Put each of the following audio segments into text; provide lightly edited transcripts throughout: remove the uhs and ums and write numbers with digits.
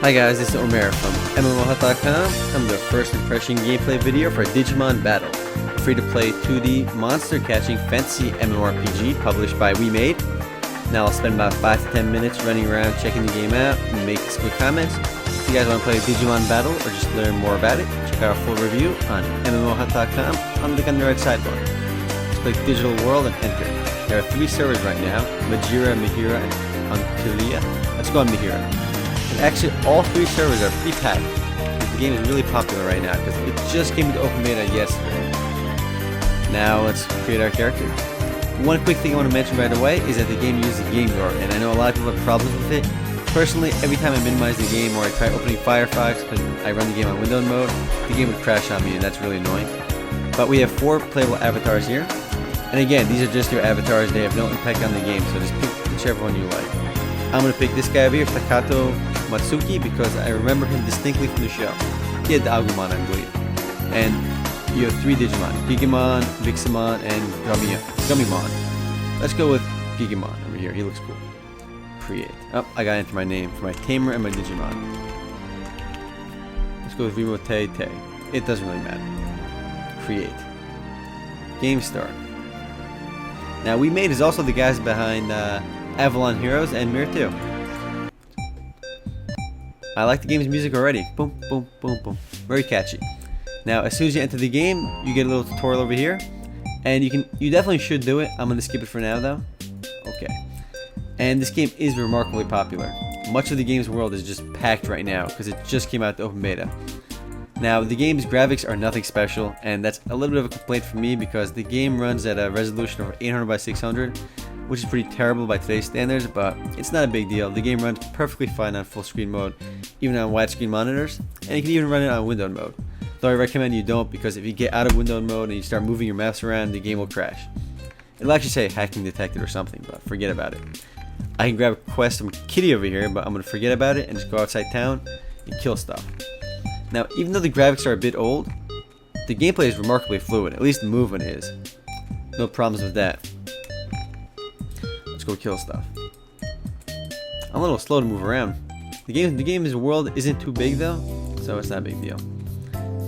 Hi guys, this is Omer from MMOHut.com. I'm the first impression gameplay video for Digimon Battle, a free-to-play 2D monster-catching fantasy MMORPG published by We Made. Now I'll spend about 5 to 10 minutes running around checking the game out and making some quick comments. If you guys want to play Digimon Battle or just learn more about it, check out our full review on MMOHut.com on the right sidebar. Let's click Digital World and enter. There are 3 servers right now, Majira, Mihira, and Antilia. Let's go on Mihira. And actually, all 3 servers are pretty packed. The game is really popular right now because it just came into open beta yesterday. Now let's create our character. One quick thing I want to mention right away is that the game uses game door, and I know a lot of people have problems with it. Personally, every time I minimize the game or I try opening Firefox because I run the game on window mode, the game would crash on me, and that's really annoying. But we have 4 playable avatars here. And again, these are just your avatars, they have no impact on the game, so just pick whichever one you like. I'm going to pick this guy over here, Takato Matsuki, because I remember him distinctly from the show. He had the Agumon, I believe. And you have 3 Digimon, Digimon, Viximon, and Gummimon. Let's go with Digimon over here, he looks cool. Create. Oh, I gotta enter my name for my Tamer and my Digimon. Let's go with Vimote Te. It doesn't really matter. Create. Game start. Now, We Made is also the guys behind Avalon Heroes and Mir 2. I like the game's music already. Boom, boom, boom, boom. Very catchy. Now, as soon as you enter the game, you get a little tutorial over here, and you definitely should do it. I'm gonna skip it for now, though. Okay. And this game is remarkably popular. Much of the game's world is just packed right now because it just came out to open beta. Now, the game's graphics are nothing special, and that's a little bit of a complaint for me because the game runs at a resolution of 800 by 600, which is pretty terrible by today's standards, but it's not a big deal. The game runs perfectly fine on full screen mode, even on widescreen monitors, and you can even run it on windowed mode. Though I recommend you don't, because if you get out of windowed mode and you start moving your mouse around, the game will crash. It'll actually say hacking detected or something, but forget about it. I can grab a quest from Kitty over here, but I'm going to forget about it and just go outside town and kill stuff. Now, even though the graphics are a bit old, the gameplay is remarkably fluid. At least the movement is. No problems with that. Let's go kill stuff. I'm a little slow to move around. The game's world isn't too big though, so it's not a big deal.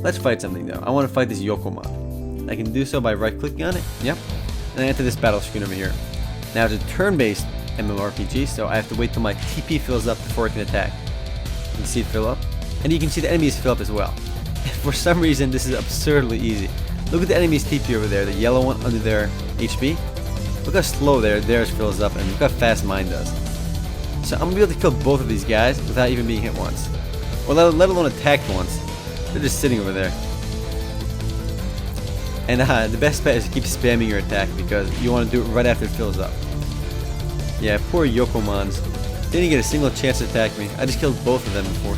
Let's fight something though. I want to fight this Yokomon. I can do so by right-clicking on it. Yep. And I enter this battle screen over here. Now it's a turn-based MMORPG, so I have to wait till my TP fills up before I can attack. You can see it fill up. And you can see the enemies fill up as well. For some reason, this is absurdly easy. Look at the enemy's TP over there, the yellow one under their HP. Look how slow theirs fills up, and look how fast mine does. So I'm going to be able to kill both of these guys without even being hit once. Or let alone attacked once. They're just sitting over there. And the best bet is to keep spamming your attack, because you want to do it right after it fills up. Yeah, poor Yokomons. They didn't get a single chance to attack me. I just killed both of them before.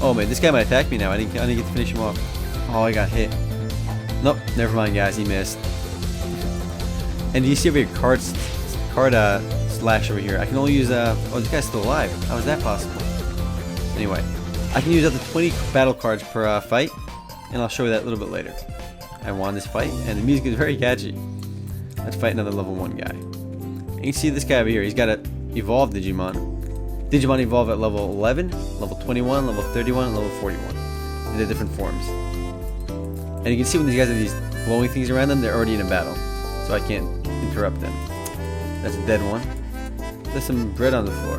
Oh man, this guy might attack me now. I didn't get to finish him off. Oh, I got hit. Nope, never mind, guys. He missed. And do you see over here card slash over here? I can only use oh, this guy's still alive. How is that possible? Anyway, I can use up to 20 battle cards per fight, and I'll show you that a little bit later. I won this fight, and the music is very catchy. Let's fight another level 1 guy. And you can see this guy over here. He's got an evolved Digimon. Digimon evolve at level 11, level 21, level 31, and level 41 in the different forms. And you can see when these guys have these glowing things around them, they're already in a battle, so I can't interrupt them. That's a dead one. There's some bread on the floor.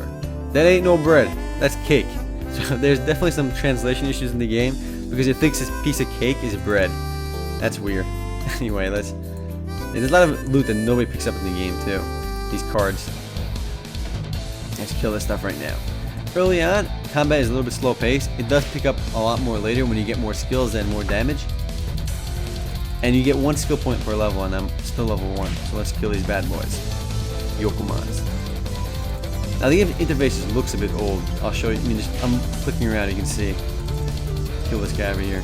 That ain't no bread, that's cake. So there's definitely some translation issues in the game because it thinks this piece of cake is bread. That's weird. Anyway, there's a lot of loot that nobody picks up in the game too. These cards. Let's kill this stuff right now. Early on, combat is a little bit slow paced. It does pick up a lot more later when you get more skills and more damage. And you get 1 skill point per level, and I'm still level 1. So let's kill these bad boys. Yokomons. Now the interface looks a bit old. I'll show you. I'm clicking around, you can see. Kill this guy over here.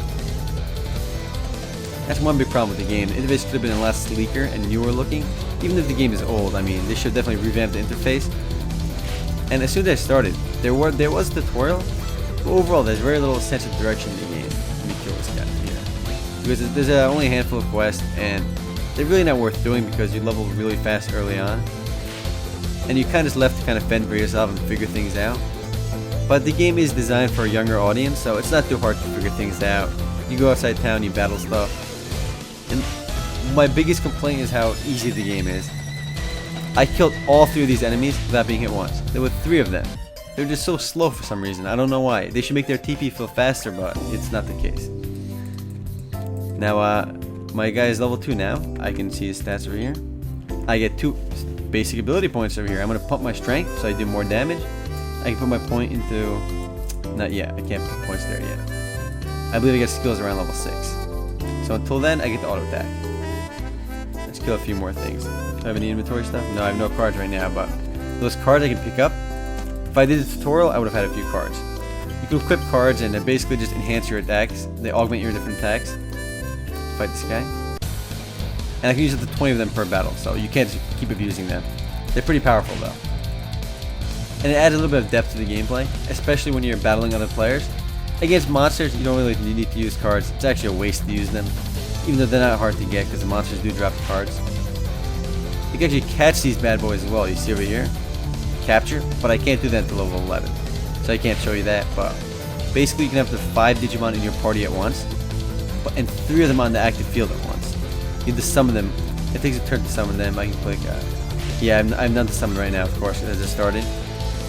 That's one big problem with the game. The interface could have been a lot sleeker and newer looking. Even if the game is old, I mean, they should definitely revamp the interface. And as soon as I started, there was a tutorial, but overall there's very little sense of direction in the game. Let me kill this guy here. Because there's only a handful of quests, and they're really not worth doing because you level really fast early on. And you kind of just left to kind of fend for yourself and figure things out. But the game is designed for a younger audience, so it's not too hard to figure things out. You go outside town, you battle stuff. And my biggest complaint is how easy the game is. I killed all 3 of these enemies without being hit once. There were 3 of them. They're just so slow for some reason. I don't know why. They should make their TP feel faster, but it's not the case. Now, my guy is level 2 now. I can see his stats over here. I get 2 basic ability points over here. I'm going to pump my strength so I do more damage. I can put my point into... Not yet. I can't put points there yet. I believe I get skills around level 6. So until then, I get the auto attack. Let's kill a few more things. Do I have any inventory stuff? No, I have no cards right now, but those cards I can pick up. If I did the tutorial, I would have had a few cards. You can equip cards and they basically just enhance your attacks. They augment your different attacks. Fight this guy. And I can use up to 20 of them per battle, so you can't keep abusing them. They're pretty powerful though. And it adds a little bit of depth to the gameplay, especially when you're battling other players. Against monsters, you don't really need to use cards. It's actually a waste to use them, even though they're not hard to get because the monsters do drop the cards. You can actually catch these bad boys as well. You see over here? Capture, but I can't do that until level 11. So I can't show you that, but basically you can have the 5 Digimon in your party at once, and 3 of them on the active field at once. You have to summon them. It takes a turn to summon them. I can click, yeah, I'm done to summon right now, of course, as it started.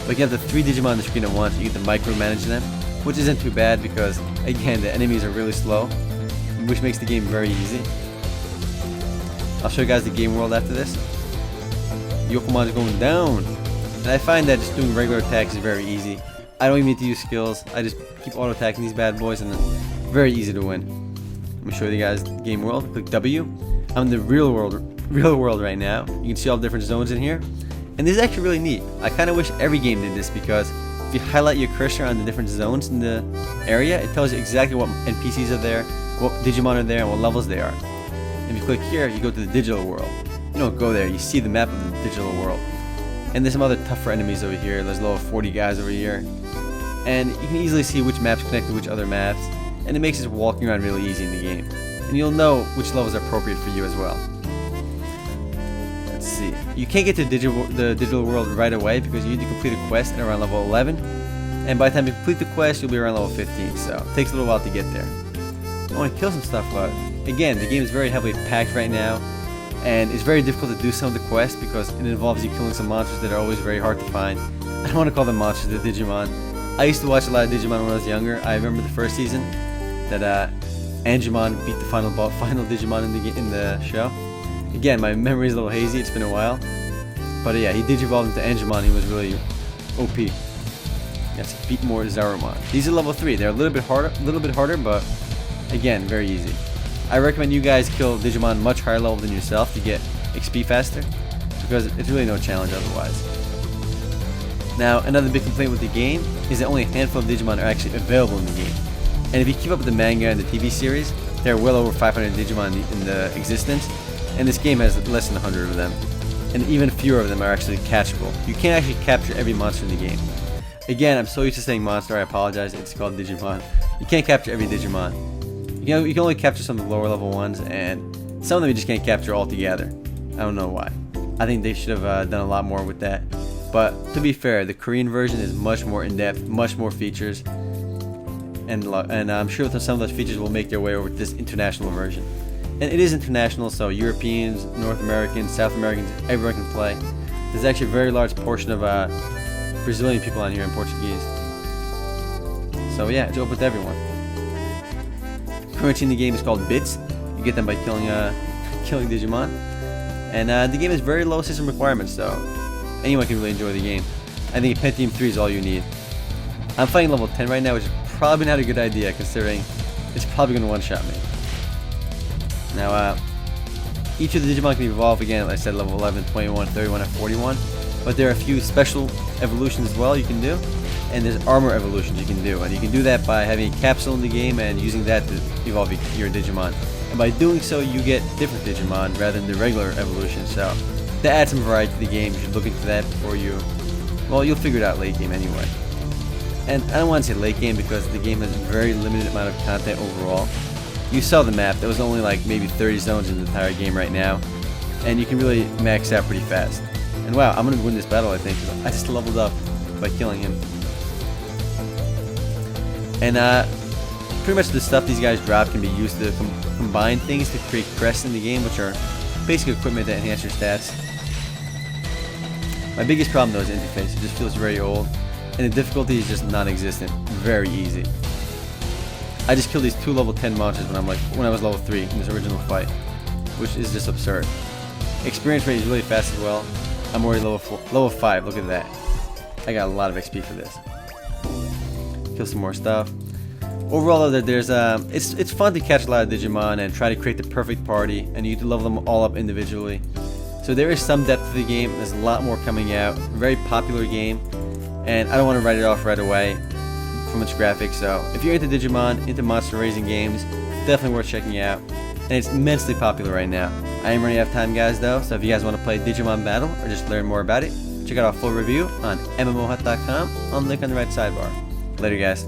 But you can have the 3 Digimon on the screen at once. You get to micromanage them, which isn't too bad because, again, the enemies are really slow, which makes the game very easy. I'll show you guys the game world after this. Yokomon is going down. And I find that just doing regular attacks is very easy. I don't even need to use skills. I just keep auto attacking these bad boys and it's very easy to win. Let me show you guys the game world. Click W. I'm in the real world right now. You can see all the different zones in here. And this is actually really neat. I kind of wish every game did this because if you highlight your cursor on the different zones in the area, it tells you exactly what NPCs are there, what Digimon are there, and what levels they are. And if you click here, you go to the digital world. You don't go there, you see the map of the digital world. And there's some other tougher enemies over here. There's level 40 guys over here. And you can easily see which maps connect to which other maps. And it makes just walking around really easy in the game. And you'll know which levels are appropriate for you as well. Let's see. You can't get to the digital world right away because you need to complete a quest at around level 11. And by the time you complete the quest, you'll be around level 15. So it takes a little while to get there. I want to kill some stuff, but again, the game is very heavily packed right now. And it's very difficult to do some of the quests because it involves you killing some monsters that are always very hard to find. I don't want to call them monsters, they're Digimon. I used to watch a lot of Digimon when I was younger. I remember the first season that Angemon beat the final Digimon in the show. Again, my memory is a little hazy, it's been a while. But yeah, he Digivolved into Angemon, he was really OP. Yes, he beat more Zarumon. These are level 3, they're a little bit harder, but again, very easy. I recommend you guys kill Digimon much higher level than yourself to get XP faster, because it's really no challenge otherwise. Now, another big complaint with the game is that only a handful of Digimon are actually available in the game. And if you keep up with the manga and the TV series, there are well over 500 Digimon in the existence, and this game has less than 100 of them. And even fewer of them are actually catchable. You can't actually capture every monster in the game. Again, I'm so used to saying monster, I apologize, it's called Digimon. You can't capture every Digimon. You can only capture some of the lower level ones, and some of them you just can't capture altogether. I don't know why. I think they should have done a lot more with that. But to be fair, the Korean version is much more in-depth, much more features, and I'm sure that some of those features will make their way over to this international version. And it is international, so Europeans, North Americans, South Americans, everyone can play. There's actually a very large portion of Brazilian people on here in Portuguese. So yeah, it's open to everyone. Currency in the game is called bits. You get them by killing Digimon. And the game has very low system requirements, so anyone can really enjoy the game. I think Pentium 3 is all you need. I'm fighting level 10 right now, which is probably not a good idea considering it's probably going to one-shot me. Now, each of the Digimon can evolve again, like I said, level 11, 21, 31, and 41. But there are a few special evolutions as well you can do. And there's armor evolutions you can do. And you can do that by having a capsule in the game and using that to evolve your Digimon. And by doing so, you get different Digimon rather than the regular evolution. So that adds some variety to the game. You should look into that before you... Well, you'll figure it out late game anyway. And I don't want to say late game because the game has a very limited amount of content overall. You saw the map. There was only like maybe 30 zones in the entire game right now. And you can really max out pretty fast. And wow, I'm going to win this battle, I think. I just leveled up by killing him. And pretty much the stuff these guys drop can be used to combine things to create crests in the game, which are basic equipment that enhance your stats. My biggest problem though is the interface. It just feels very old, and the difficulty is just non-existent. Very easy. I just killed these 2 level 10 monsters when I was level 3 in this original fight, which is just absurd. Experience rate is really fast as well. I'm already level 5. Look at that. I got a lot of XP for this. Kill some more stuff. Overall, though, it's fun to catch a lot of Digimon and try to create the perfect party, and you need to level them all up individually. So there is some depth to the game. There's a lot more coming out. Very popular game, and I don't want to write it off right away from its graphics. So if you're into Digimon, into monster raising games, definitely worth checking out. And it's immensely popular right now. I am running out of time, guys, though. So if you guys want to play Digimon Battle or just learn more about it, check out our full review on MMOHut.com on the link on the right sidebar. Later, guys.